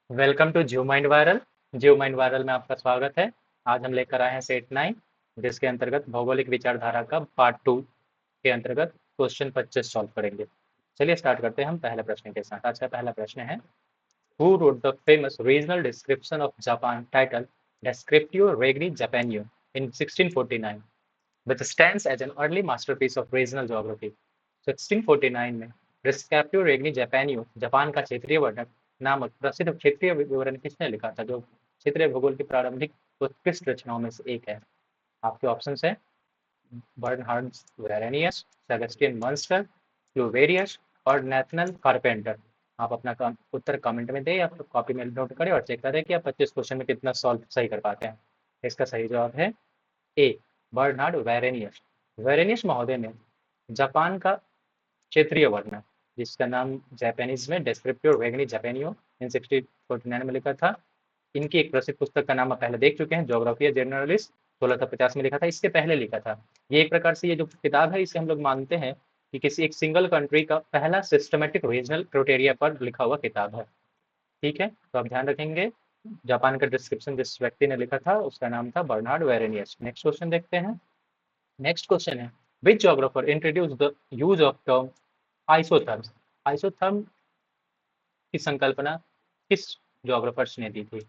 Welcome to Geo Mind Viral. Geo Mind Viral में आपका स्वागत है। आज हम लेकर आए हैं सेट 9, जिसके अंतर्गत भौगोलिक विचारधारा का पार्ट 2 के अंतर्गत क्वेश्चन 25 सॉल्व करेंगे। चलिए स्टार्ट करते हैं हम पहले प्रश्न के साथ। आज का पहला प्रश्न है, who wrote the famous regional description of Japan title Descriptio Regni Japanio in 1649, which stands as an early masterpiece of regional geography। 1649 में Descriptio Regni Japanio जापान का क्षेत्रीय वर्णन नामक प्रसिद्ध क्षेत्रीय विवरण किसने लिखा था, जो क्षेत्रीय भूगोल की प्रारंभिक उत्कृष्ट रचनाओं में से एक है। आपके ऑप्शन है बर्नहार्ड वेरेनियस, सेबेस्टियन मॉन्स्टर, क्लूवेरियस और नेथनल कारपेंटर। आप अपना उत्तर कमेंट में दें या कॉपी में नोट करें और चेक करें कि आप 25 क्वेश्चन में कितना सॉल्व सही कर पाते हैं। इसका सही जवाब है ए, बर्नार्ड वेरेनियस। वेरेनियस महोदय ने जापान का क्षेत्रीय वर्णन, जिसका नाम जापानीज में डिस्क्रिप्टिव रेगनी जापानियो इन 1649 में लिखा था। इनकी एक प्रसिद्ध पुस्तक का नाम आप पहले देख चुके हैं, ज्योग्राफिया जनरलिस्ट, 1650 में लिखा था। इसके पहले लिखा था ये एक प्रकार से, ये जो किताब है इसे हम लोग मानते हैं कि किसी एक सिंगल कंट्री का पहला सिस्टमेटिक रीजनल क्राइटेरिया पर लिखा हुआ किताब है। ठीक है, तो आप ध्यान रखेंगे। जापान का डिस्क्रिप्शन जिस व्यक्ति ने लिखा था उसका नाम था बर्नार्ड वेरेनियस। नेक्स्ट क्वेश्चन देखते हैं। नेक्स्ट क्वेश्चन है, which geographer introduce the use of term isotherms. Isotherm की संकल्पना किस जोग्राफर्स ने दी थी?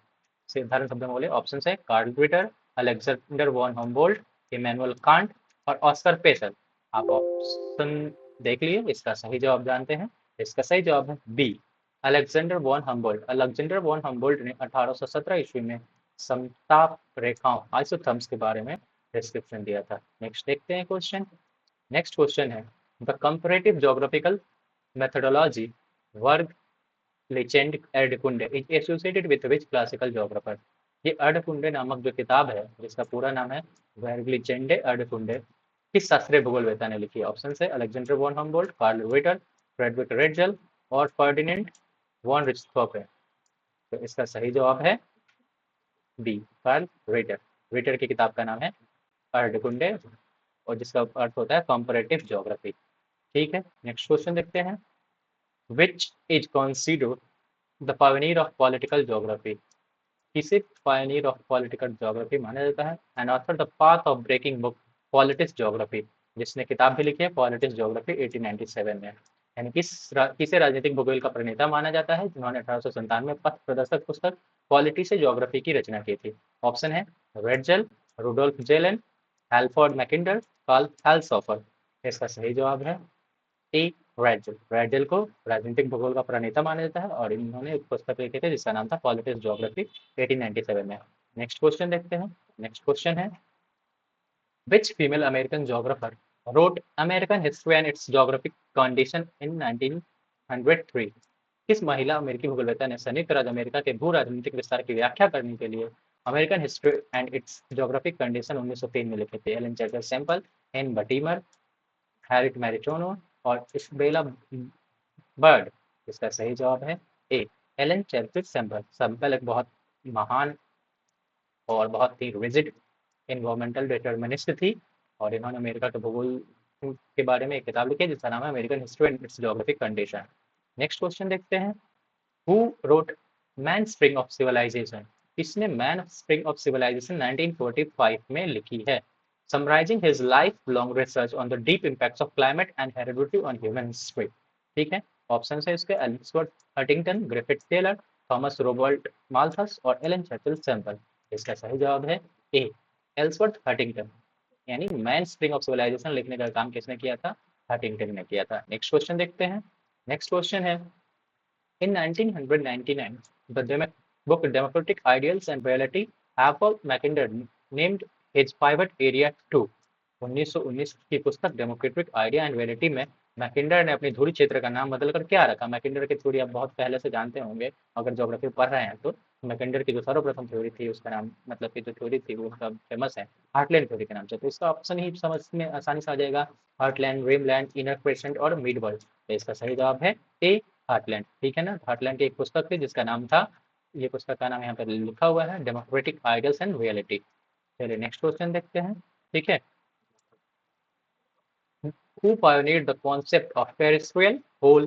साधारण शब्दों में बोले, ऑप्शन है Carl Ritter, Alexander von Humboldt, Immanuel Kant और ऑस्कर पेसल। आप ऑप्शन देख लिए, इसका सही जवाब जानते हैं। इसका सही जवाब है B, Alexander von Humboldt. Alexander von Humboldt ने 1817 ईस्वी में समताप रेखाओं आइसोथर्म्स के बारे में डिस्क्रिप्शन दिया था। नेक्स्ट देखते हैं क्वेश्चन। नेक्स्ट क्वेश्चन है, द कंपैरेटिव ज्योग्राफिकल मेथोडोलॉजी वर्ग लेजेंड अर्धकुंडे is associated with which classical geographer. ये अर्धकुंडे नामक जो किताब है, जिसका पूरा नाम है वर्गलीजेंडे अर्धकुंडे, किस शास्त्रीय भूगोलवेत्ता ने लिखी है? ऑप्शन है Alexander von Humboldt, Carl Ritter, Friedrich Ratzel और फर्डिनेंड वॉन रिchthofen। तो इसका सही जवाब है बी, कार्ल रिटर। रिटर की किताब का नाम है अर्धकुंडे और जिसका अर्थ होता है कंपैरेटिव ज्योग्राफी। ठीक है, नेक्स्ट क्वेश्चन देखते हैं। Which is considered the pioneer of political geography. किसे पायनियर ऑफ पॉलिटिकल ज्योग्राफी माना जाता है? And author the path of breaking book politics geography, जिसने किताब भी लिखी है पॉलिटिक्स ज्योग्राफी 1897 में। यानी किसे राजनीतिक भूगोल का प्रणेता माना जाता है, जिन्होंने 1897 में पथ प्रदर्शक पुस्तक पॉलिटी से ज्योग्राफी की रचना की थी? ऑप्शन है रेडजल, रुडोल्फ जेलन, हैल्फोर्ड मैकिंडर, कार्ल हेल्सहोफर। इसका सही जवाब है ए, रेडजल। रेडजल को राजनीतिक भूगोल का प्रणेता माना जाता है और इन्होंने एक पुस्तक लिखे थे जिसका नाम था पॉलिटिक्स ज्योग्राफी 1897 में। नेक्स्ट क्वेश्चन देखते हैं। नेक्स्ट क्वेश्चन है, which female American geographer wrote American history and its geographic condition in 1903। किस महिला अमेरिकी भूगोलवेत्ता ने संयुक्त राज्य अमेरिका के भू राजनीतिक विस्तार की व्याख्या करने के लिए American history and its geographic condition 1903 में लिखे थे? Ellen Churchill Semple, Ann Buttimer, Harriet Martineau और इसबेला बर्ड। इसका सही जवाब है ए, एलन चैडविक सैंपल। सैंपल एक बहुत महान और बहुत ही रिजिड इन्वायरमेंटल डिटर्मिनिस्ट थी और इन्होंने अमेरिका के भूगोल के बारे में एक किताब लिखी है जिसका नाम है American history and its geographic condition. Next question देखते हैं, who wrote main spring of civilization. किसने मैन स्प्रिंग ऑफ सिविलाइजेशन 1945 में लिखी है? Summarising his life long research on the deep impacts of climate and heredity on human history. ठीक है, option है इसके Ellsworth Huntington, Griffith Taylor, Thomas Robert Malthus और Ellen Churchill Semple. इसका सही जवाब है ए, एल्सवर्थ हटिंगटन। यानी मैन स्प्रिंग ऑफ सिविलाइजेशन लिखने का काम किसने किया था? हटिंगटन ने किया था। नेक्स्ट क्वेश्चन देखते हैं। नेक्स्ट क्वेश्चन है, in 1999, the book Democratic Ideals and Reality, Apple Mackinder named his pivot area to। 1919 की पुस्तक डेमोक्रेटिक आइडिया एंड रियलिटी में मैकिंडर ने अपनी धुरी क्षेत्र का नाम बदलकर क्या रखा? मैकिंडर की थ्योरी आप बहुत पहले से जानते होंगे, अगर ज्योग्राफी पढ़ रहे हैं तो। मैकिंडर की जो सर्वप्रथम थ्योरी थी उसका नाम, मतलब की जो थ्योरी थी वो फेमस है हार्टलैंड थ्योरी के नाम से। तो इसका ऑप्शन ही समझ में आसानी से आ जाएगा, हार्टलैंड, ड्रीमलैंड, इनर क्वेश्चन और मिड वर्ल्ड। तो इसका सही जवाब है ए, हार्टलैंड। ठीक है ना, हार्टलैंड की एक पुस्तक थी जिसका नाम था, ये पुस्तक का नाम यहाँ पर लिखा हुआ है डेमोक्रेटिक आइडियल्स एंड रियलिटी। चलिए नेक्स्ट क्वेश्चन देखते हैं। ठीक है, who pioneered the concept of terrestrial whole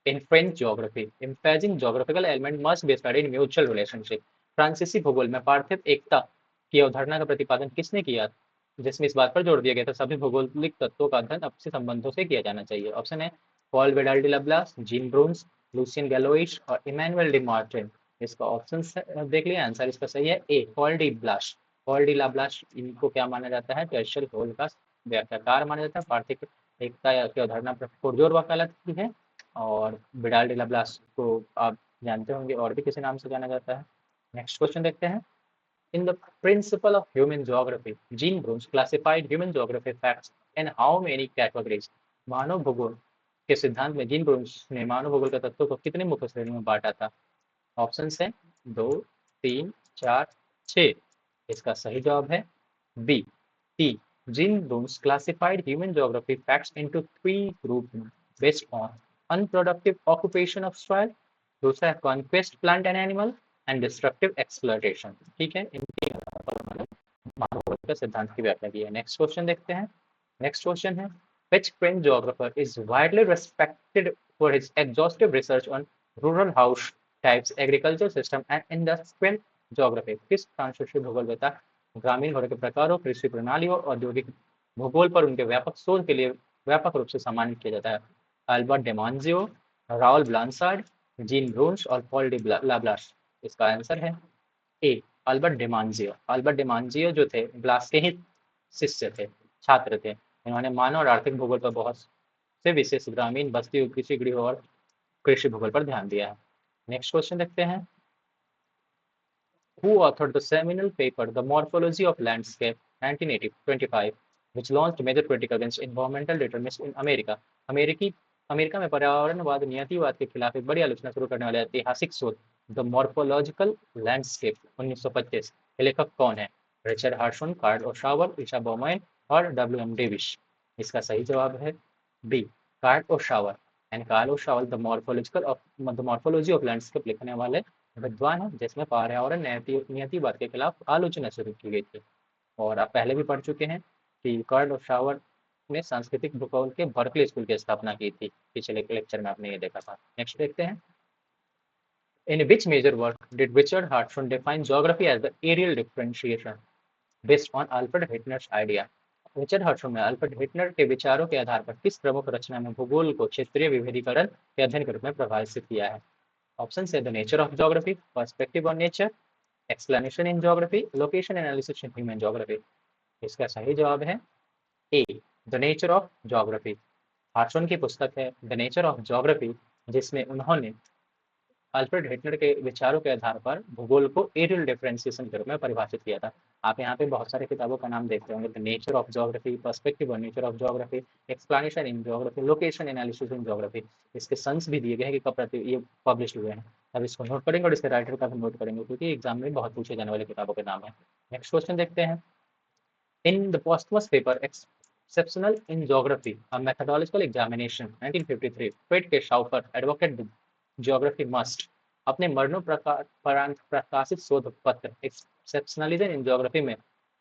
In French geography, emphasizing geographical element must be studied in mutual relationship. फ्रांसीसी भूगोल में पार्थिव एकता की अवधारणा का प्रतिपादन किसने किया, जिसमें इस बात पर जोर दिया गया था सभी भौगोलिक तत्वों का अध्ययन आपसी संबंधों से किया जाना चाहिए। ऑप्शन है Paul Vidal de la Blache, Jean Brunhes, Lucien Gallois और इमैनुअल डी मार्टिन। इसका ऑप्शन देख लिया, आंसर इसका सही है A, Paul de Blache. Paul de la Blache इनको क्या माना जाता है, टर्शियल होल का व्याख्याकार माना जाता है। पार्थिव एकता की अवधारणा पर पुरजोर वकालत की है। और विडाल डी लब्लास को आप जानते होंगे और भी किसी नाम से जाना जाता है। नेक्स्ट क्वेश्चन देखते हैं। In the principle of human geography, Jean Bruns classified human geography facts in how many categories? मानव भूगोल के सिद्धांत में जीन ब्रून्स ने मानव भूगोल के तत्वों को कितने मुख्य श्रेणियों में बांटा था? ऑप्शन है 2, 3, 4, 6। इसका सही जवाब है B, 3। Jean Bruns classified human geography facts into 3 groups based on unproductive occupation of soil, दूसरा है conquest plant and animal and destructive exploitation. ठीक है, इनकी मानव भूगोल के सिद्धांत की व्याख्या की है। नेक्स्ट क्वेश्चन देखते हैं। नेक्स्ट क्वेश्चन है which French geographer is widely respected for his exhaustive research on rural house types, agriculture system and industrial geography? किस फ्रांसीसी भूगोलवेत्ता ग्रामीण घरों के प्रकारों, कृषि प्रणालियों, औद्योगिक भूगोल पर उनके व्यापक शोध के लिए व्यापक रूप से सम्मानित किया जाता है? अल्बर्ट डेमांजियो, राउल ब्लांसार्ड, जीन ब्रून्स और पॉल डी लाब्लाश। इसका आंसर है ए, अल्बर्ट डेमांजियो। अल्बर्ट डेमांजियो जो थे ब्लास के ही शिष्य थे, छात्र थे। इन्होंने मानव और आर्थिक भूगोल पर बहुत से विशेष ग्रामीण बस्ती, कृषि गृह और कृषि भूगोल पर ध्यान दिया है। नेक्स्ट क्वेश्चन देखते हैं। Who authored the seminal paper The Morphology of Landscape 1925 which launched major critical against environmental determinism in America? America में पर्यावरणवाद नियतिवाद के खिलाफ एक बड़ी आलोचना शुरू करने वाले ऐतिहासिक शोध द मॉर्फोलॉजिकल लैंडस्केप 1925 के लेखक कौन है? Richard Hartshorne, Carl O Sauer, Isaiah Bowman और डब्ल्यू.एम. डेविस। इसका सही जवाब है B, Carl O Sauer. And Carl O Sauer the morphology of landscape लिखने वाले विद्वान है, जिसमें पर्यावरण नियतिवाद के खिलाफ आलोचना शुरू की गई थी। और आप पहले भी पढ़ चुके हैं कि कार्ल ओशावर ने सांस्कृतिक भूगोल के बर्कले स्कूल की स्थापना की थी। पिछले लेक्चर में आपने ये देखा था। नेक्स्ट देखते हैं। In which major work did Richard Hartshorne define geography as the areal differentiation based on Alfred Hettner's idea? Richard Hartshorne ने अल्फ्रेड हिटनर के विचारों के आधार पर किस प्रमुख रचना में भूगोल को क्षेत्रीय विभेदीकरण के अध्ययन के रूप में प्रभावित किया है? ऑप्शन है the nature of geography, perspective on nature, explanation in geography, location analysis in human geography. इसका सही जवाब है ए, द नेचर ऑफ ज्योग्राफी। हार्टशॉन की पुस्तक है द नेचर ऑफ ज्योग्राफी, जिसमें उन्होंने अल्फ्रेड हिटनर के विचारों के आधार पर भूगोल को एरियल डिफरेंशिएशन के रूप में परिभाषित किया था। आप यहाँ पे बहुत सारे किताबों का नाम देखते होंगे, the nature of geography, perspective on nature of geography, explanation in geography, location analysis in geography. इसके सन्स भी दिए गए हैं कि कब ये पब्लिश हुए हैं। अब इसको नोट करेंगे और इसके राइटर का भी नोट करेंगे, क्योंकि एग्जाम में बहुत पूछे जाने वाले किताबों के नाम है। नेक्स्ट क्वेश्चन देखते हैं। In the posthumous paper exceptional in geography, a methodological examination 1953, Fred K Schaefer advocate geography must अपने मरणोपरांत प्रकाशित शोध पत्र एक्सेप्शनलिज्म इन ज्योग्राफी में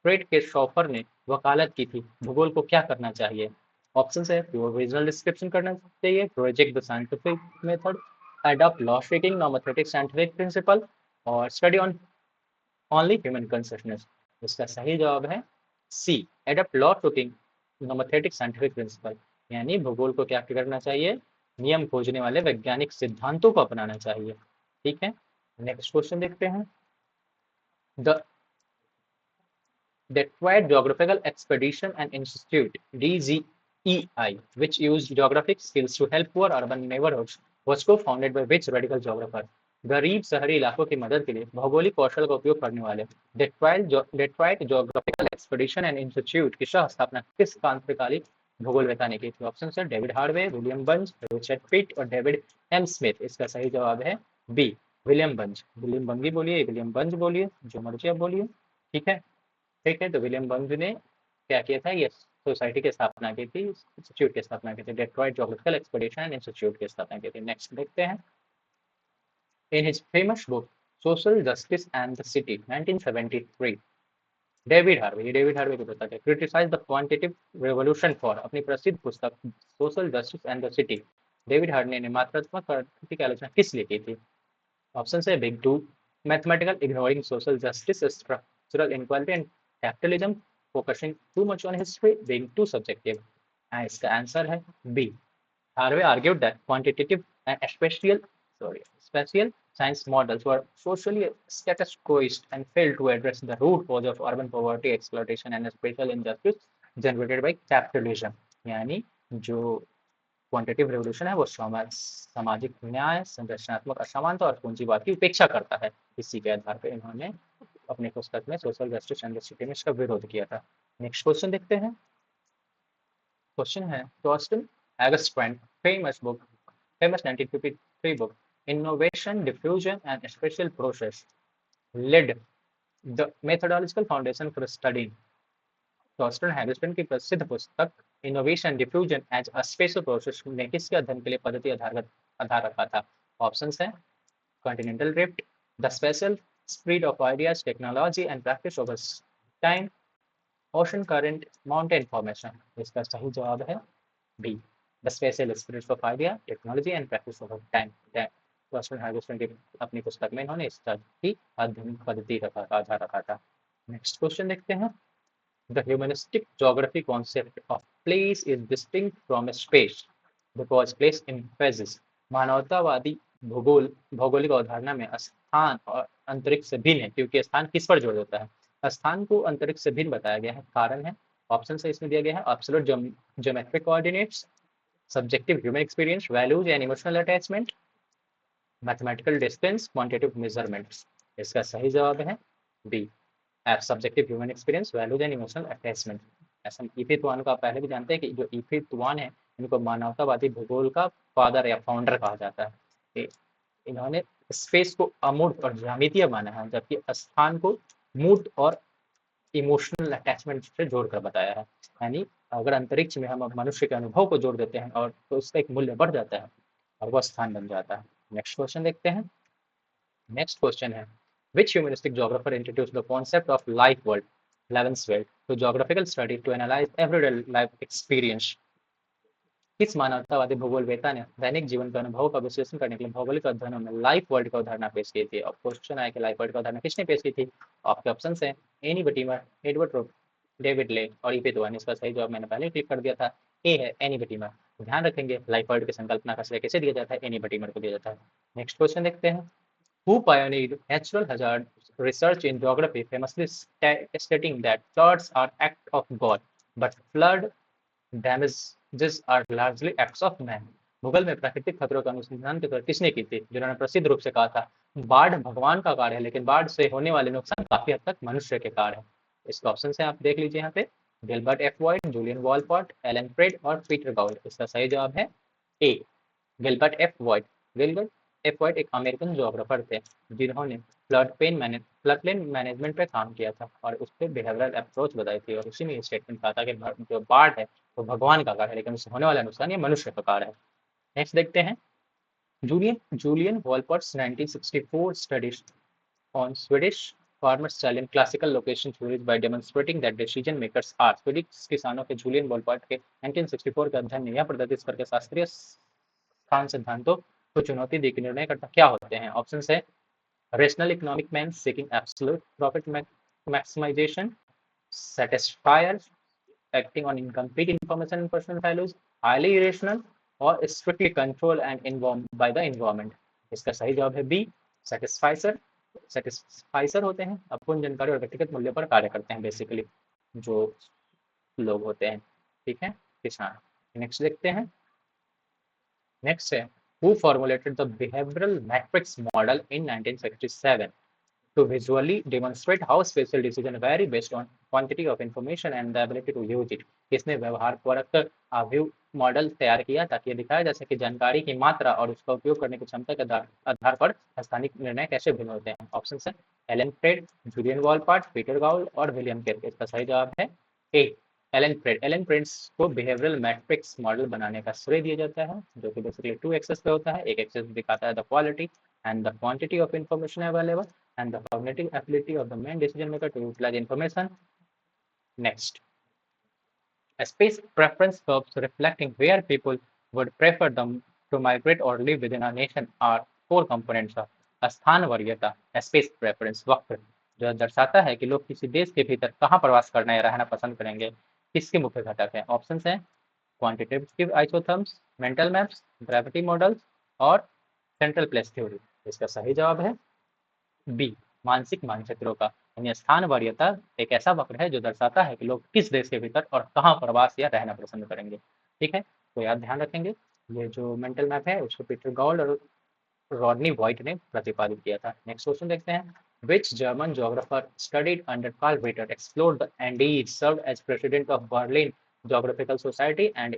फ्रेड के शॉफर ने वकालत की थी भूगोल को क्या करना चाहिए? ऑप्शन है प्योर रीजनल डिस्क्रिप्शन करना चाहिए, project the scientific method, adopt law seeking nomothetic scientific principle और study on only human consciousness. इसका सही जवाब है C, adopt law seeking nomothetic scientific principle. यानी भूगोल को क्या करना चाहिए? नियम खोजने वाले वैज्ञानिक सिद्धांतों को अपनाना चाहिए। ठीक है, नेक्स्ट क्वेश्चन देखते हैं। The Detroit Geographical Expedition and Institute (DGEI), which used geographic skills to help poor urban neighborhoods, was co-founded by which radical geographer? गरीब शहरी इलाकों की मदद के लिए भौगोलिक कौशल का उपयोग करने वाले Detroit geographical expedition and institute की सह स्थापना किस क्रांतिकारी भूगोलवेत्ता ने की थी? ऑप्शन है डेविड हार्वे, विलियम बंज, रिचर्ड पिट और डेविड एम स्मिथ। इसका सही जवाब है बी, विलियम बंज। विलियम बंगी बोलिए, विलियम बंज बोलिए, जो मर्जी आप बोलिए। ठीक है, ठीक है, तो विलियम बंज ने क्या किया था? ये सोसाइटी की स्थापना की थी, इंस्टीट्यूट की स्थापना की थी, Detroit geographical expedition and institute की स्थापना की थी। नेक्स्ट देखते हैं। In his famous book social justice and the city 1973, David Harvey की पुस्तक है, criticize the quantitative revolution for अपनी प्रसिद्ध पुस्तक social justice and the city David हार्डने ने मात्रात्मक प्रकृति की आलोचना किस लिए की थी? ऑप्शन है big too, mathematical ignoring social justice, structural inequality and capitalism, focusing too much on history, being too subjective. इसका आंसर है B. Harvey argued that quantitative and spatial science models were socially status quoist and failed to address the root cause of urban poverty, exploitation and spatial injustice generated by capitalism. यानी जो quantitative revolution है वो सामाजिक न्याय, संरचनात्मक असमानता और पूंजीवाद की उपेक्षा करता है। इसी के आधार पर इन्होंने अपनी पुस्तक में सोशल जस्टिस एंड सिटी में इसका विरोध किया था। नेक्स्ट क्वेश्चन देखते हैं। क्वेश्चन है Thorsten एगस्ट्रैंड famous 1953 book Innovation, Diffusion and Spatial Process laid the methodological foundation for studying। Torsten हैगस्टन की प्रसिद्ध पुस्तक innovation, diffusion as a spatial process ने किसके अध्ययन के लिए पद्धति आधार रखा था? ऑप्शंस हैं continental drift, the spatial speed of ideas, technology and practice over time, ocean current, mountain formation. इसका सही जवाब है B, the spatial spirit of idea, technology and practice over time. Torsten हैगस्टन की अपनी पुस्तक में इन्होंने इस तरह की अध्ययन पद्धति आधार रखा था। नेक्स्ट क्वेश्चन देखते हैं। The humanistic geography concept of place is distinct from space because place emphasizes मानवतावादी भौगोलिक अवधारणा में स्थान और अंतरिक्ष से भिन्न है, क्योंकि स्थान किस पर जोर देता है? स्थान को अंतरिक्ष से भिन्न बताया गया है। कारण है ऑप्शन से इसमें दिया गया है absolute geometric coordinates, subjective human experience, values and emotional attachment, mathematical distance, quantitative measurements. इसका सही जवाब है B, subjective human experience, values and emotional attachment. ऐसा ईपी तुआन को आप पहले भी जानते हैं कि जो ईपी तुआन है इनको मानवतावादी भूगोल का फादर या फाउंडर कहा जाता है। इन्होंने स्पेस को अमूर्त और ज्यामितीय माना है, जबकि स्थान को मूर्त और इमोशनल अटैचमेंट से जोड़कर बताया है। यानी अगर अंतरिक्ष में हम मनुष्य के अनुभव को जोड़ देते हैं और तो उसका एक मूल्य बढ़ जाता है और वह स्थान बन जाता है। नेक्स्ट क्वेश्चन देखते हैं। नेक्स्ट क्वेश्चन है which humanistic geographer introduced the concept of life world, Levenswelt, to geographical study to analyze everyday life experience? किस मानवतावादी भूगोलवेता ने दैनिक जीवन के अनुभव का विश्लेषण करने के लिए भौगोलिक अध्ययनों में लाइफ वर्ल्ड की अवधारणा पेश की थी? अब क्वेश्चन है कि लाइफ वर्ल्ड की अवधारणा किसने पेश की थी? आपके ऑप्शन हैं एनी बटीमर, एडवर्ड रोप, डेविड ले और ईपी तुआन। इसका सही जवाब मैंने पहले क्लिक कर दिया था, ए है एनी बटीमर। ध्यान रखेंगे लाइफ वर्ल्ड की संकल्पना का श्रेय कैसे दिया जाता है? एनी बटीमर को दिया जाता है। नेक्स्ट क्वेश्चन देखते हैं। Who pioneered natural hazard research in geography, famously stating that floods are act of God, but flood damages are largely acts of man? भूगोल में प्राकृतिक खतरों का अनुसंधान की किसने की थी? जिन्होंने प्रसिद्ध रूप से कहा था बाढ़ भगवान का कार्य है, लेकिन बाढ़ से होने वाले नुकसान काफी हद तक मनुष्य के कार्य है। इसके ऑप्शन से आप देख लीजिए यहाँ पे, Gilbert F White, Julian Wolpert, Allan Pred और पीटर गाउल। इसका सही जवाब है A, Gilbert F White. Gilbert F White एक अमेरिकन जोग्राफर थे जिन्होंने फ्लड प्लेन मैनेजमेंट पे काम किया था और उस पर बिहेवियरल अप्रोच बताई थी, और उसी में ये स्टेटमेंट कहा था कि जो बाढ़ है वो भगवान का कार्य है, लेकिन उससे होने वाला नुकसान ये मनुष्य का कार्य है। नेक्स्ट देखते हैं। Julian Wolpert's 1964 studies on Swedish farmers challenge classical location theories by demonstrating that decision makers are Swedish किसानों के जूलियन वॉलपर्ट के 1964 के अध्ययन ने यह प्रदर्शित करके शास्त्रीय स्थान सिद्धांतों को चुनौती दी कि निर्णयकर्ता क्या होते हैं। ऑप्शन है rational economic man seeking absolute profit maximization, satisfier acting on incomplete information and personal values, highly irrational और strictly control and informed by the environment। इसका सही जवाब है बी, satisfier। satisfier होते हैं अपूर्ण जानकारी और व्यक्तिगत मूल्य पर कार्य करते हैं, बेसिकली जो लोग होते हैं, ठीक है, किसान। नेक्स्ट देखते हैं। नेक्स्ट है who formulated the behavioral matrix model in 1967 to visually demonstrate how spatial decisions vary based on quantity of information and the ability to use it। किसने व्यवहारपरक आव्यूह मॉडल तैयार किया ताकि यह दिखाया जा सके जानकारी की मात्रा और उसका उपयोग करने की क्षमता के आधार पर स्थानिक निर्णय कैसे भिन्न होते हैं। ऑप्शन है Allan Pred, Julian Wolpert, Peter Gould और विलियम किर्क। इसका सही जवाब है A, Allan Pred. Allan Pred को बिहेवियरल मैट्रिक्स मॉडल बनाने का श्रेय दिया जाता है, जो कि बेसिकली 2 एक्सेस पे होता है। एक एक्सेस दिखाता है the quality and the quantity of information available and the cognitive ability of the main decision maker to utilize information. Next, a space preference curves reflecting where people would prefer the to migrate or live within a nation are four components of स्थान वरीयता, space preference, वक्त, जो दर्शाता है कि लोग किसी देश के भीतर कहाँ प्रवास करना या रहना पसंद करेंगे, किसके मुख्य घटक हैं। ऑप्शंस हैं quantitative isotherms, mental maps, gravity models और सेंट्रल प्लेस थ्योरी। इसका सही जवाब है बी, मानसिक मानचित्रों का। यानी स्थान वरीयता एक ऐसा वक्र है जो दर्शाता है कि लोग किस देश के भीतर और कहाँ प्रवास या रहना पसंद करेंगे। ठीक है, तो याद ध्यान रखेंगे, ये जो मेंटल मैप है उसको पीटर गॉल और रॉडनी व्हाइट ने प्रतिपादित किया था। नेक्स्ट क्वेश्चन देखते हैं, which German geographer studied under Karl Ritter explored the Andes, served as president of Berlin Geographical Society and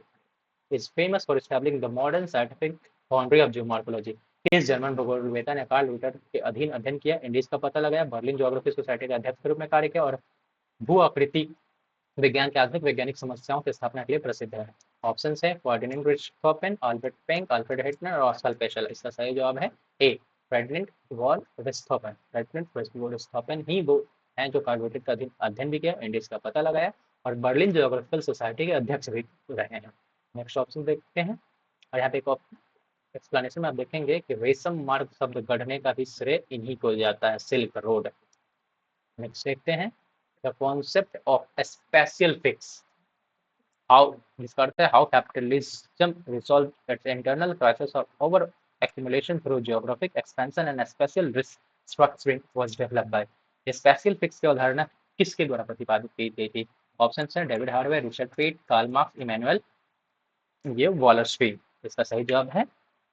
is famous for establishing the modern scientific boundary of geomorphology। किस German भूगोलवेत्ता ने Karl Ritter के अधीन अध्ययन किया, Indies का पता लगाया, Berlin geography society के अध्यक्ष के रूप में कार्य किया और भू आकृति विज्ञान के आधुनिक वैज्ञानिक समस्याओं की स्थापना के लिए प्रसिद्ध है। ऑप्शन है Ferdinand Richthofen, Albert Penck, Alfred Hettner और ऑस्कर पेशल। इसका सही जवाब है A, Ferdinand von Richthofen. Ferdinand von Richthofen ही वो हैं जो कार्ल रिटर का अध्ययन भी किया, इंडीज का पता लगाया और बर्लिन ज्योग्राफिकल सोसाइटी के अध्यक्ष भी रहे हैं। नेक्स्ट ऑप्शन देखते हैं, और यहाँ पे एक एक्सप्लेनेशन में आप देखेंगे कि रेशम मार्ग शब्द गढ़ने का भी श्रेय इन्हीं को जाता है, सिल्क रोड। नेक्स्ट देखते हैं, the concept of spatial fix, how, जिसका अर्थ है how capitalism resolve its internal crisis और over accumulation through geographic expansion and special restructuring was developed by। Spatial fix की अवधारणा किसके द्वारा प्रतिपादित की गई थी। ऑप्शन है डेविड हार्वे, रिचर्ड पीट, कार्ल मार्क्स, इमैनुअल ये वॉलरस्टीन। इसका सही जवाब है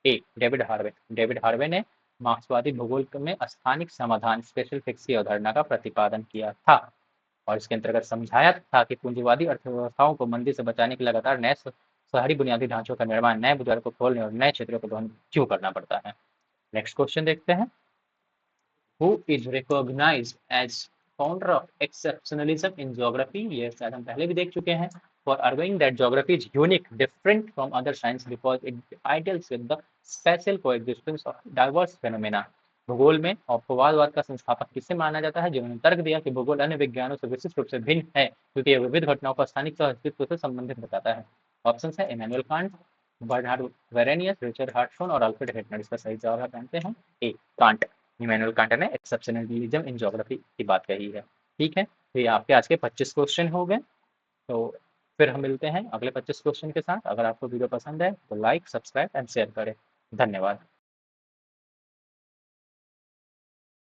ए, डेविड हार्वे। डेविड हार्वे ने मार्क्सवादी भूगोल में स्थानिक समाधान स्पेशल फिक्स की अवधारणा का प्रतिपादन किया था और इसके अंतर्गत समझाया था कि पूंजीवादी अर्थव्यवस्थाओं को मंदी से बचाने के लगातार नए शहरी बुनियादी ढांचों का निर्माण, नए बाजारों को खोलने और नए क्षेत्रों को दोहन क्यों करना पड़ता है। नेक्स्ट क्वेश्चन देखते हैं, who is recognised as founder of exceptionalism in geography. ये शायद हम पहले भी देख चुके हैं। For arguing that geography is unique, different from other science because it ideals with the spatial coexistence of diverse phenomena। भूगोल में अपवादवाद का संस्थापक किसे माना जाता है, जिन्होंने तर्क दिया कि भूगोल अन्य विज्ञानों से विशिष्ट रूप से भिन्न है क्योंकि यह विविध घटनाओं का स्थानिक अस्तित्व से संबंधित बताता है। ऑप्शन है Immanuel Kant, Bernhard Varenius, Richard Hartshorne और अल्फ्रेड हिटलर। इसका सही जवाब है जानते हैं ए, कांट। इमैनुअल कांट ने एक्सेप्शनलिज्म इन ज्योग्राफी की बात कही है। ठीक है, तो ये आपके आज के 25 क्वेश्चन हो गए। तो फिर हम मिलते हैं अगले 25 क्वेश्चन के साथ। अगर आपको वीडियो पसंद है तो लाइक, सब्सक्राइब एंड शेयर करें। धन्यवाद।